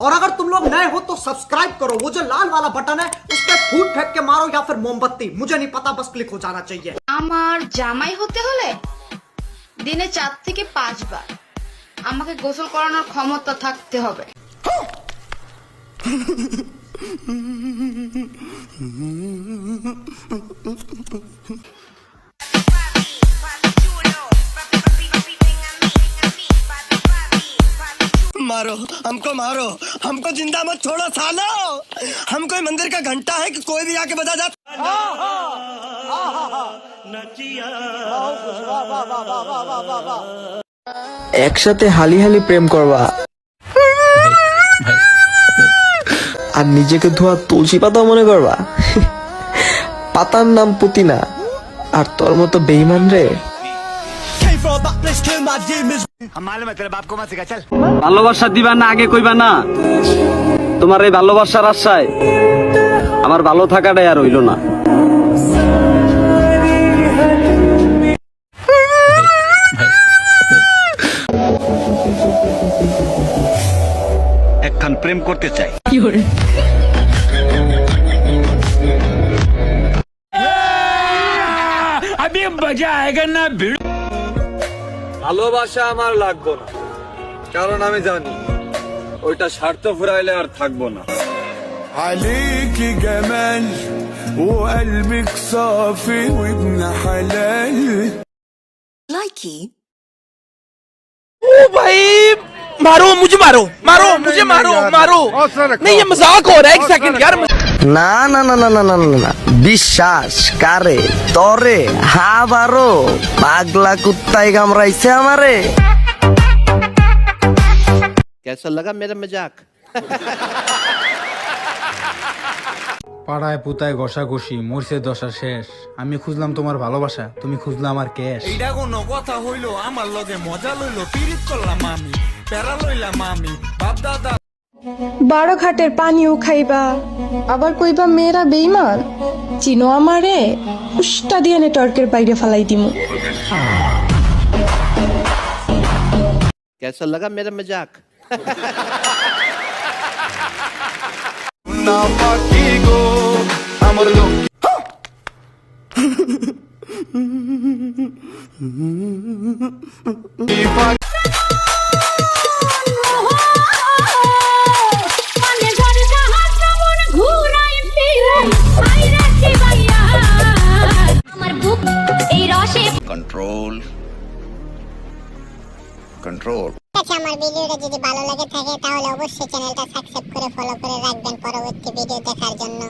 और अगर तुम लोग नए हो तो सब्सक्राइब करो, वो जो लाल वाला बटन है उस पर फूट फेंक के मारो या फिर मोमबत्ती, मुझे नहीं पता, बस क्लिक हो जाना चाहिए। আমার জামাই হতে হলে দিনে 4 থেকে 5 বার আমাকে গোসল করানোর ক্ষমতা থাকতে হবে। मारो हमको जिंदा मत छोड़ो सालो। हम कोई मंदिर का घंटा है कि कोई भी आके बजा जा। একসাথে হালি হালি প্রেম করবা আর নিজেকে ধোয়া তুলসী পাতা মনে করবা। পাতার নাম পুতিনা আর তোর মতো বেঈমান রে। ভালোবাসা দিবা না আগে কইবা না, তোমার এই ভালোবাসার আশায় আমার ভালো থাকাটাই আর হইল না। একখান প্রেম করতে চাই। ভালোবাসা আমার লাগবো না, কারণ আমি জানি ওইটা স্বার্থ ফুরাইলে আর থাকবো না। عليكي جمال وقلبك صافي وابن حلال लाइकी ओ भाई मारो मुझे, मारो मुझे, मारो नहीं, ये मजाक हो रहा है। एक सेकंड यार। না না না না না না না না, বিশ্বাস কারে তরে হাবারো পাগলা কুত্তায় কামড়াইছে আমারে। कैसा लगा मेरा मजाक? পাড়ায় পুতায় ঘষাঘষি মরছে দশা শেষ। আমি খুঁজলাম তোমার ভালোবাসা, তুমি খুঁজলা আমার ক্যাশ। এইটা কোনো কথা হইলো? আমার লগে মজা লইলো, পিরিত করলাম আমি, প্যারা লইলাম আমি, বাপ দাদা। 12 ঘাটের পানিও খাইবা আবার কইবা মেয়েরা বেইমান। চিনো আমারে উষ্টা দিয়ে নেটওয়ার্কের বাইরে ফালাই দিমু। कैसा लगा मेरा मजाक? না পাখি গো আমার লোক কন্ট্রোল কন্ট্রোল। আমার ভিডিওটা যদি ভালো লাগে থাকে তাহলে অবশ্যই চ্যানেলটা সাবস্ক্রাইব করে ফলো করে রাখবেন পরবর্তী ভিডিও দেখার জন্য।